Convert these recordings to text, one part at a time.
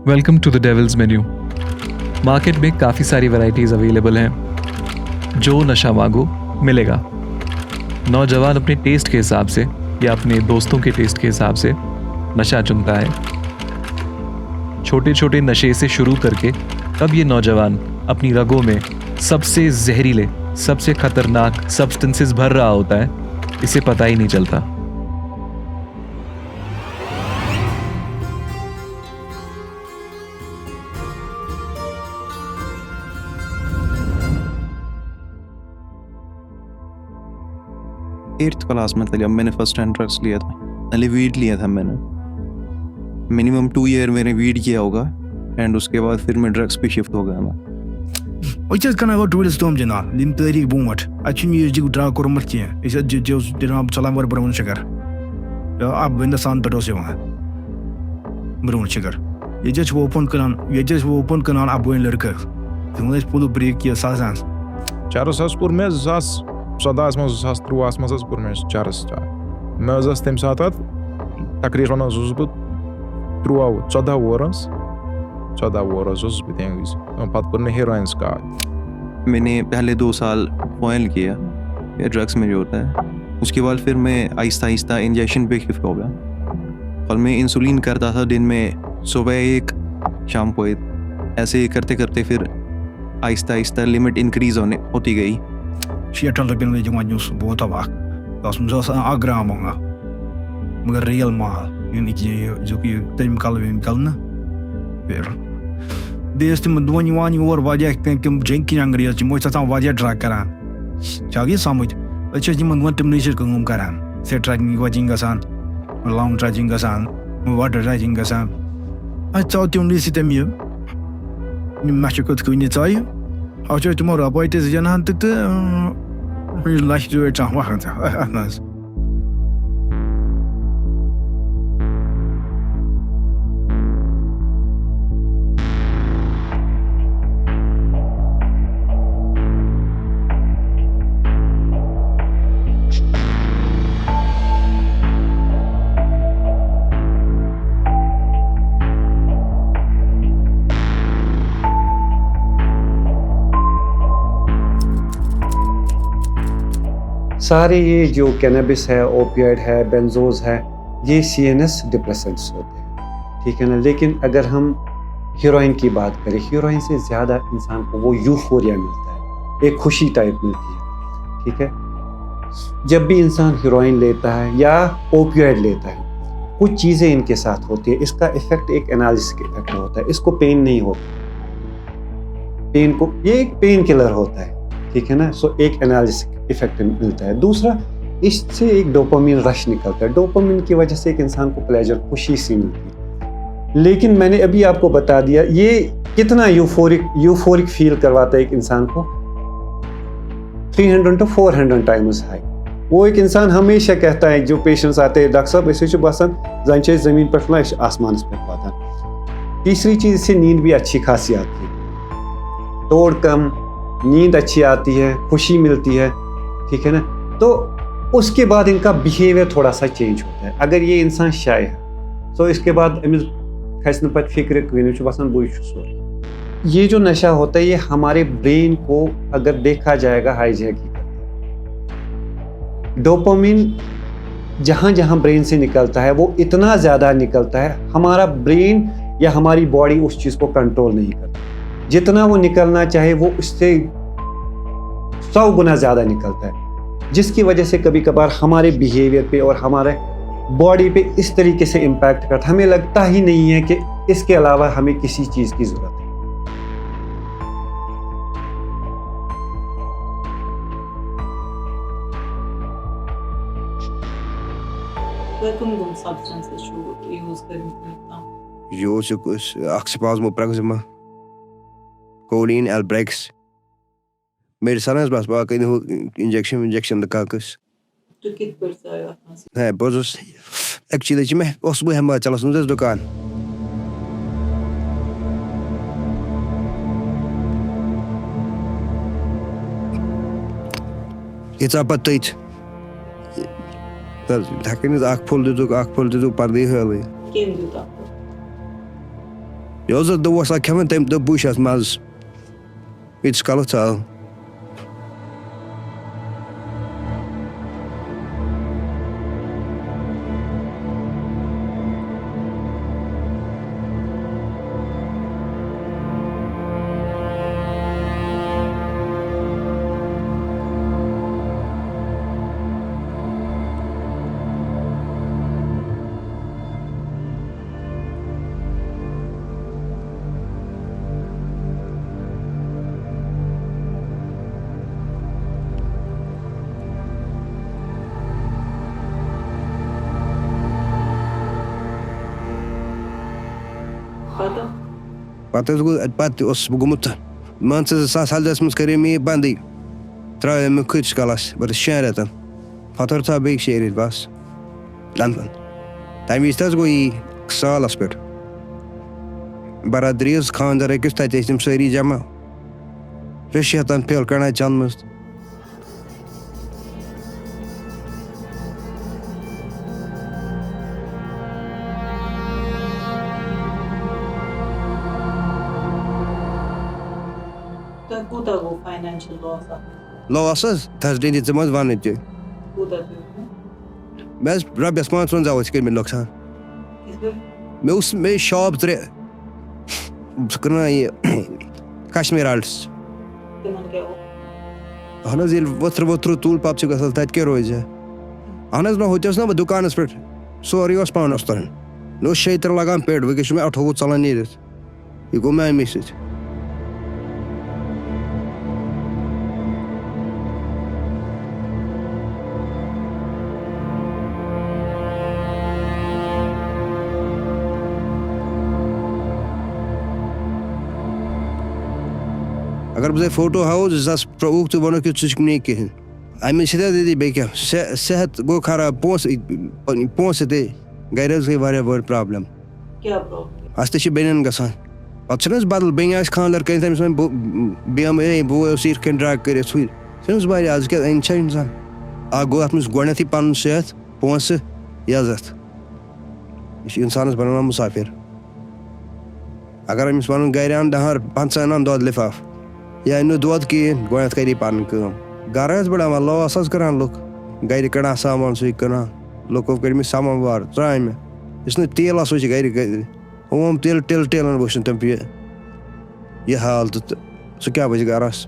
Welcome to the devil's menu. Market में काफ़ी सारी वैरायटीज़ अवेलेबल हैं। जो नशा मांगो मिलेगा। नौजवान अपने टेस्ट के हिसाब से या अपने दोस्तों के टेस्ट के हिसाब से नशा चुनता है। छोटे छोटे नशे से शुरू करके तब ये नौजवान अपनी रगों में सबसे जहरीले, सबसे खतरनाक सब्सटेंसेस भर रहा होता है, इसे पता ही नहीं चलता। एट्थ क्लास में था जब मैंने फर्स्ट टाइम ड्रग्स लिया था। पहले वीड लिया था मैंने, मिनिमम 2 ईयर मैंने वीड किया होगा एंड उसके बाद फिर मैं ड्रग्स पे शिफ्ट हो गया मैं। Oitjes kan go toilet storm jena. Lim teri boomat. Achim music dra kormatje. Is het jos dinam salam war brown sugar. Ya ab when the sun pedos yo. Brown sugar. Je just open kanan ab when lurker. Tunles pulu break ya sazans. Čaras pur mēs zas sadās mums zas truās mazas pur mēs čaras čā. Mēs zas tem satat takriban uzbut truau 14 horas uzbut engiz. हम बात करने हेरोइंस का। मैंने पहले 2 साल foil किया या drugs में जो होता है, उसके बाद फिर मैं आहिस्ता आहिस्ता इंजेक्शन पे शिफ्ट हो गया और मैं इंसुलिन करता था दिन में, सुबह 1 शाम को 1, ऐसे करते करते फिर आहिस्ता आहिस्ता लिमिट इंक्रीज होती गई। Shietan lebih lebih jangan news buat apa. Langsung jasa agram enggak. Mungkin real mahal. Ini jo ki tim kalna. Ver. Desde menduani wani war wajah kem jenkin angria cimo cata wajah drag karan. Jagi samut. Acha cimo menduan tim nisir kengum karan. Set tracking wajing gasan. Long tracking gasan. Water tracking gasan. Acha tim nisir temio. Ni masuk ke kini cai. Acha tomorrow boy tes jangan tu leicht du het machen. Anders. सारे ये जो cannabis है, opioid है, बेंजोज है, ये CNS depressants होते हैं, ठीक है ना। लेकिन अगर हम हीरोइन की बात करें, हीरोइन से ज़्यादा इंसान को वो यूफोरिया मिलता है, एक खुशी टाइप मिलती है, ठीक है। जब भी इंसान हीरोइन लेता है या ओपियाइड लेता है, कुछ चीज़ें इनके साथ होती है। इसका इफेक्ट एक एनालिसिस इफेक्ट होता है, इसको पेन नहीं होता, पेन को ये एक पेन किलर होता है, ठीक है ना। सो एक एनालिसिस इफेक्ट मिलता है। दूसरा, इससे एक डोपामिन रश निकलता है। डोपामिन की वजह से एक इंसान को प्लेजर, खुशी सी मिलती है। लेकिन मैंने अभी आपको बता दिया ये कितना यूफोरिक फील करवाता है एक इंसान को, 300 to 400 टाइम्स हाई। वो एक इंसान हमेशा कहता है, जो पेशेंट्स आते हैं, डॉक्टर साहब ऐसे बसन जन ज़मीन पर आसमान पे वातान। तीसरी चीज़, इससे नींद भी अच्छी खासी आती है, तोड़ कम, नींद अच्छी आती है, खुशी मिलती है, ठीक है ना। तो उसके बाद इनका बिहेवियर थोड़ा सा चेंज होता है। अगर ये इंसान शाय है तो इसके बाद अमिस खसने पर फिक्र बसान बुई सोरी। ये जो नशा होता है ये हमारे ब्रेन को अगर देखा जाएगा हाईजैक ही करता है। डोपामिन जहाँ जहाँ ब्रेन से निकलता है वो इतना ज़्यादा निकलता है, हमारा ब्रेन या हमारी बॉडी उस चीज़ को कंट्रोल नहीं करती। जितना वो निकलना चाहे वो उससे 100 गुना ज़्यादा निकलता है, जिसकी वजह से कभी कभार हमारे बिहेवियर पे और हमारे बॉडी पे इस तरीके से इम्पैक्ट करता है, हमें लगता ही नहीं है कि इसके अलावा हमें किसी चीज़ की ज़रूरत है। Welcome substances to use currently. Jozef Axipasmo Praxima Codeine Albrex Medicina bas bak injection de kakus. Türkiye bölümü atması. He bozos. Actually cime osbu hem çalışıyoruz dukan. It's appetite. Dat hakken is akpol de pardi hörli. Kim diyor? Jos dat was like having them the bush as mas. It's skeletal. Pata? Pati os bugumuta. Mansa sa saldas mus karimi bandi. Trae me kuch kalas, but sharatan. Fatar ta big share it was. Landan. Time is tas goi ksal aspect. Baradrius khan da rekista testim seri jama. Rishatan pel karna janmust. Tad koda go financial loss aat? Losses tas din it zamad vanit. Koda diyor? Bes rabias mantron zawat kir min loksan. Kisbe? Me shop tre. Skna Kashmir alts. Timan kya ho? Ana zil votro tool pap se gasal tat ke roje. Ana no hojas na dukan spet. Sorry os paun ostan. No shaiter lagan ped we kishme 8 salan ni. You go my message. अगर मुझे photo how जस provoke तो बनो कि चुच नहीं के I mean सीधा दे दी बेक्या सेहत गो खराब पोंस दे गाइडस के बारे में प्रॉब्लम क्या प्रॉब्लम? आस्ते से बेनन गसान पछनस बदल बेंयास खानदार कहीं तम में बेम ए बो सीर कैन ड्रग करे सुई सनस बारे आज के इंसान आगो आत्मस गोणथी पन सेहत पोंस याजत इस इंसानस बनना मुसाफिर अगर हम इस गायरान दहर 5 नाम दो लिफाफ या इन दोद की गोयत करी पान कम गारस बड़ा वाला असस करान लोग गायरी कड़ा सामान सुई करा लोको कर में सामान वार ट्राई में इसने तेल असो जी गायरी हम तेल न बसन तम पे ये हाल तो सो क्या बज गारस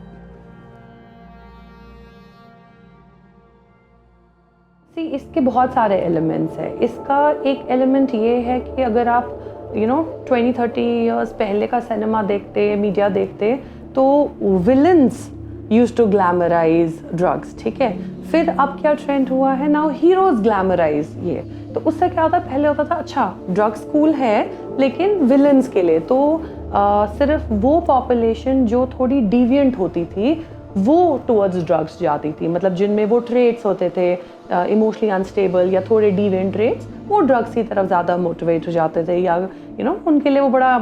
इसके बहुत सारे एलिमेंट्स हैं। इसका एक एलिमेंट ये है कि अगर आप 20-30 इयर्स पहले का सिनेमा देखते, मीडिया देखते, तो villains used to glamorise drugs, ठीक है। फिर अब क्या ट्रेंड हुआ है, नाउ हीरोज ग्लैमराइज ये। तो उससे क्या होता है, पहले होता था अच्छा ड्रग्स कूल है लेकिन विलन्स के लिए, तो सिर्फ वो पॉपुलेशन जो थोड़ी डिविएंट होती थी वो टुवर्ड्स ड्रग्स जाती थी, मतलब जिनमें वो ट्रेट्स होते थे इमोशनली अनस्टेबल या थोड़े डिविएंट ट्रेट्स, वो ड्रग्स की तरफ ज़्यादा मोटिवेट हो जाते थे या उनके लिए वो बड़ा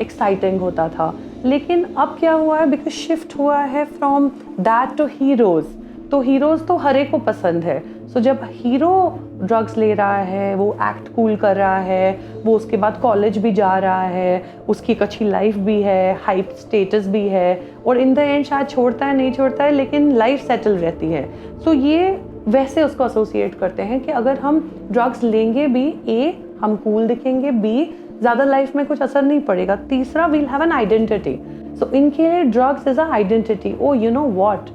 एक्साइटिंग होता था। लेकिन अब क्या हुआ है, बिकॉज शिफ्ट हुआ है फ्रॉम दैट टू हीरोज़, तो हीरोज़ तो हर एक को पसंद है। सो जब हीरो ड्रग्स ले रहा है, वो एक्ट कूल कर रहा है, वो उसके बाद कॉलेज भी जा रहा है, उसकी एक अच्छी लाइफ भी है, हाई स्टेटस भी है, और इन द एंड शायद छोड़ता है नहीं छोड़ता है लेकिन लाइफ सेटल रहती है। सो ये वैसे उसको एसोसिएट करते हैं कि अगर हम ड्रग्स लेंगे भी, ए हम कूल दिखेंगे, बी ज़्यादा लाइफ में कुछ असर नहीं पड़ेगा, तीसरा will have an identity. So इनके लिए drugs is a identity. Oh you know what,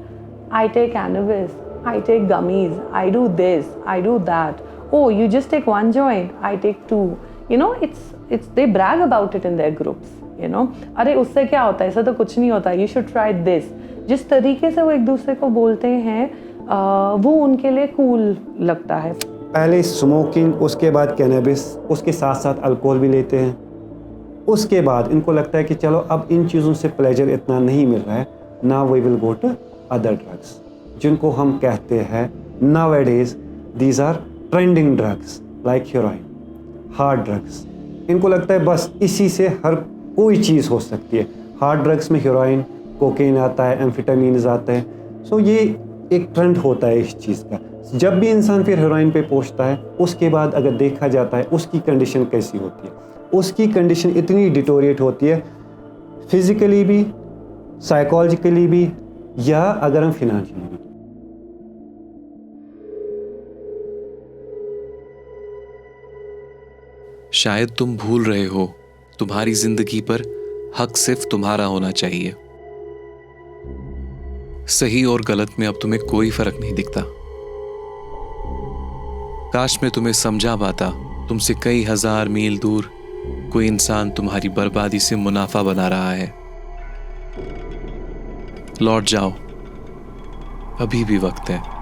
I take cannabis, I take gummies, I do this, I do that. Oh, you just take one joint, I take 2. They brag about it in their groups, अरे उससे क्या होता है, ऐसा तो कुछ नहीं होता, you should try this. जिस तरीके से वो एक दूसरे को बोलते हैं वो उनके लिए कूल लगता है। पहले स्मोकिंग, उसके बाद कैनबिस, उसके साथ साथ अल्कोहल भी लेते हैं। उसके बाद इनको लगता है कि चलो अब इन चीज़ों से प्लेजर इतना नहीं मिल रहा है, ना we will go to other drugs, जिनको हम कहते हैं nowadays these are trending drugs like heroin, hard drugs. इनको लगता है बस इसी से हर कोई चीज़ हो सकती है। हार्ड ड्रग्स में हेरोइन, कोकेन आता है, एम्फेटामीन्स आते हैं। सो ये एक ट्रेंड होता है इस चीज़ का। जब भी इंसान फिर हेरोइन पे पहुंचता है, उसके बाद अगर देखा जाता है उसकी कंडीशन कैसी होती है, उसकी कंडीशन इतनी डिटोरिएट होती है, फिजिकली भी, साइकोलॉजिकली भी, या अगर हम फिनेंशियली भी। शायद तुम भूल रहे हो, तुम्हारी जिंदगी पर हक सिर्फ तुम्हारा होना चाहिए। सही और गलत में अब तुम्हें कोई फर्क नहीं दिखता। काश मैं तुम्हें समझा पाता, तुमसे कई हजार मील दूर कोई इंसान तुम्हारी बर्बादी से मुनाफा बना रहा है। लौट जाओ, अभी भी वक्त है।